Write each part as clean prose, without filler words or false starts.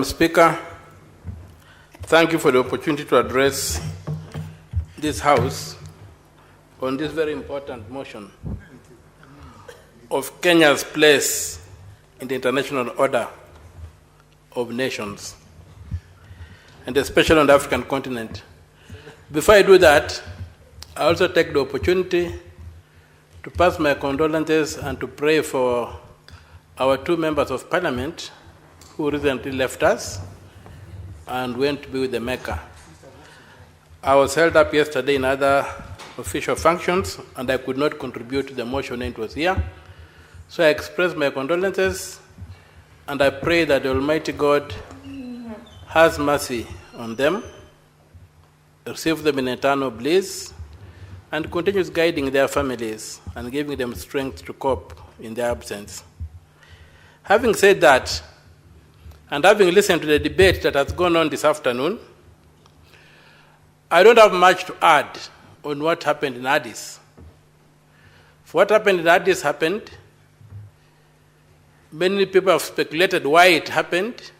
Speaker, thank you for the opportunity to address this House on this very important motion of Kenya's place in the international order of nations, and especially on the African continent. Before I do that, I also take the opportunity to pass my condolences and to pray for our two members of parliament who recently left us and went to be with the Maker. I was held up yesterday in other official functions, and I could not contribute to the motion when it was here. So I express my condolences, and I pray that the Almighty God has mercy on them, receive them in eternal bliss, and continues guiding their families and giving them strength to cope in their absence. Having said that, and having listened to the debate that has gone on this afternoon, I don't have much to add on what happened in Addis. What happened in Addis happened. Many people have speculated why it happened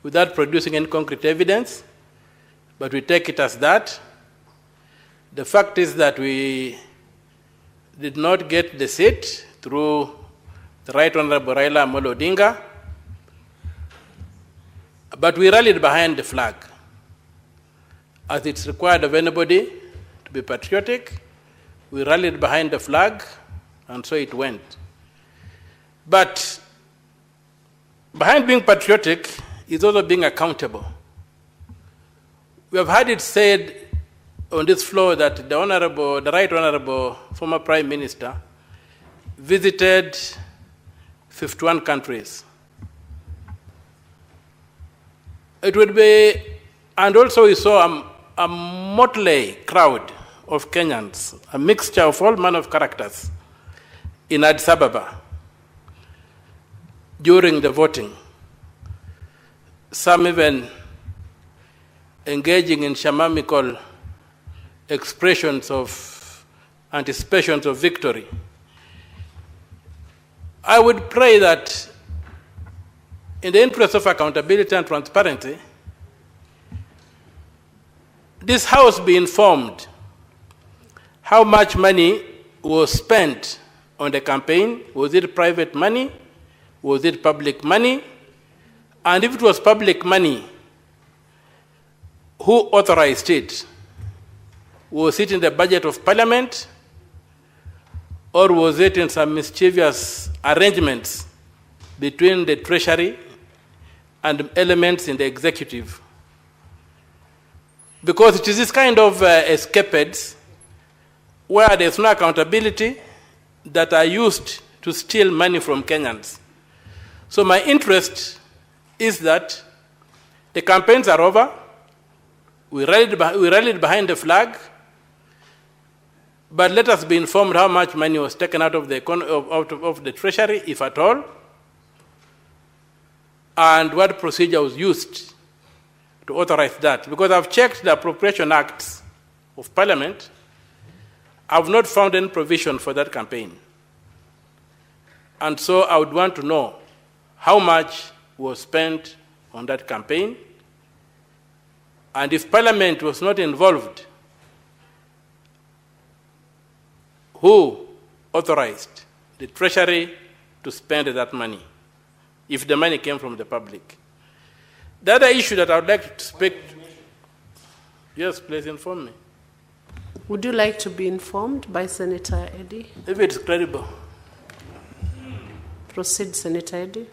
without producing any concrete evidence, but we take it as that. The fact is that we did not get the seat through the Right Honorable RAILA Amolo Odinga, but we rallied behind the flag, as it's required of anybody to be patriotic. We rallied behind the flag, and so it went. But behind being patriotic is also being accountable. We have had it said on this floor that the Right Honorable former Prime Minister visited 51 countries. It would be, and also we saw a motley crowd of Kenyans, a mixture of all manner of characters in Addis Ababa during the voting. Some even engaging in shamamical expressions of anticipations of victory. I would pray that in the interest of accountability and transparency, this House be informed how much money was spent on the campaign. Was it private money? Was it public money? And if it was public money, who authorized it? Was it in the budget of Parliament? Or was it in some mischievous arrangements between the Treasury and elements in the executive? Because it is this kind of escapades where there's no accountability that are used to steal money from Kenyans. So my interest is that the campaigns are over. We rallied behind the flag, but let us be informed how much money was taken out of the Treasury, if at all, and what procedure was used to authorize that. Because I've checked the Appropriation Acts of Parliament, I've not found any provision for that campaign. And so I would want to know how much was spent on that campaign, and if Parliament was not involved, who authorized the Treasury to spend that money, if the money came from the public? The other issue that I would like to speak, yes, please inform me. Would you like to be informed by Senator Eddy? If it's credible. Proceed, Senator Eddy.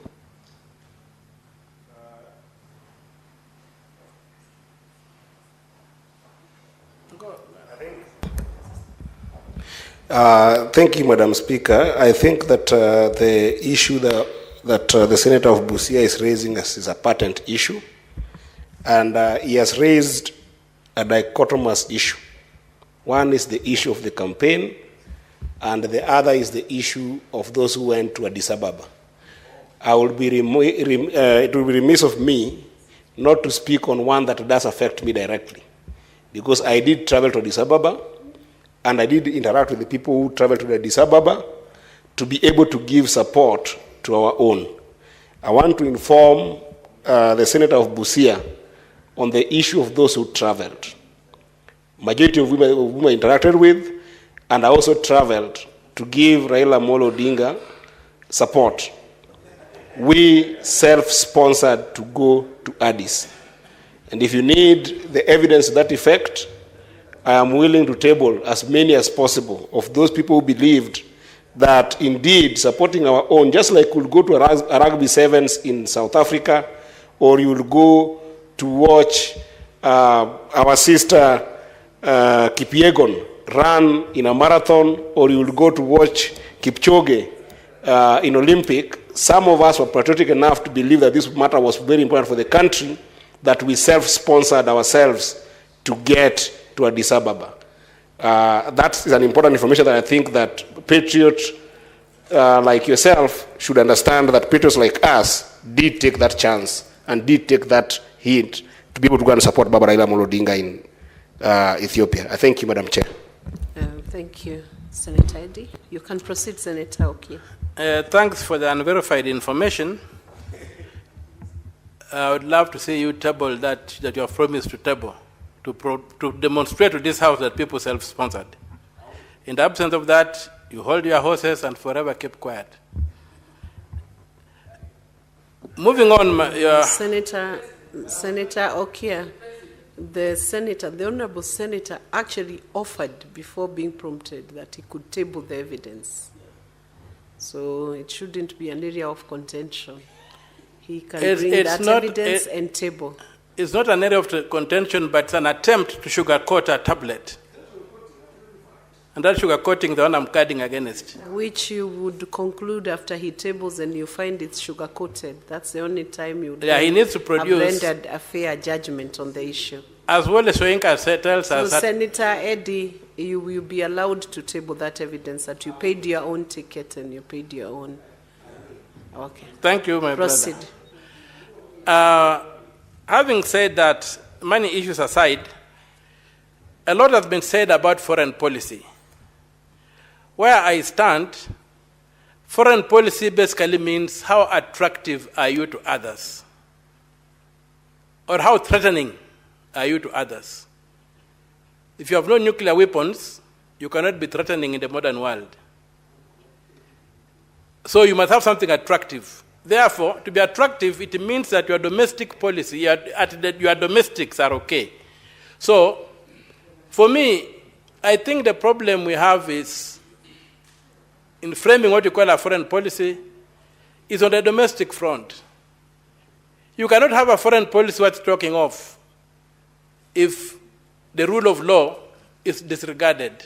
Thank you, Madam Speaker. I think that the issue that the Senator of Busia is raising is a patent issue, and he has raised a dichotomous issue. One is the issue of the campaign, and the other is the issue of those who went to Addis Ababa. It will be remiss of me not to speak on one that does affect me directly, because I did travel to Addis Ababa, and I did interact with the people who traveled to Addis Ababa to be able to give support to our own. I want to inform the senator of Busia on the issue of those who traveled. Majority of whom I interacted with, and I also traveled to give Raila Amolo Odinga support. We self-sponsored to go to Addis. And if you need the evidence to that effect, I am willing to table as many as possible of those people who believed that indeed supporting our own, just like we'll go to a rugby sevens in South Africa, or you will go to watch our sister Kipyegon run in a marathon, or you will go to watch Kipchoge in Olympic. Some of us were patriotic enough to believe that this matter was very important for the country, that we self-sponsored ourselves to get to Addis Ababa. That is an important information that I think that patriots like yourself should understand, that patriots like us did take that chance and did take that hint to be able to go and support Baba Raila Amolo Odinga in Ethiopia. I thank you, Madam Chair. Thank you, Senator Eddy. You can proceed, Senator Okiyah. Thanks for the unverified information. I would love to see you table that you have promised to table, to demonstrate to this House that people self-sponsored. In the absence of that, you hold your horses and forever keep quiet. Moving on, Senator Okiyah, the Honorable Senator actually offered before being prompted that he could table the evidence. So it shouldn't be an area of contention. He can bring that evidence and table. It's not an area of contention, but it's an attempt to sugarcoat a tablet. And that sugarcoating the one I'm guarding against. Which you would conclude after he tables and you find it's sugar-coated. That's the only time you would he needs to produce have rendered a fair judgment on the issue. As well as Soyinka tells us that Senator Eddy, you will be allowed to table that evidence that you paid your own ticket and you paid your own. Okay. Thank you, my Proceed. brother. Having said that, many issues aside, a lot has been said about foreign policy. Where I stand, foreign policy basically means how attractive are you to others, or how threatening are you to others. If you have no nuclear weapons, you cannot be threatening in the modern world. So you must have something attractive. Therefore, to be attractive, it means that your domestic policy, your domestics are okay. So, for me, I think the problem we have is, in framing what you call a foreign policy, is on the domestic front. You cannot have a foreign policy worth talking of if the rule of law is disregarded.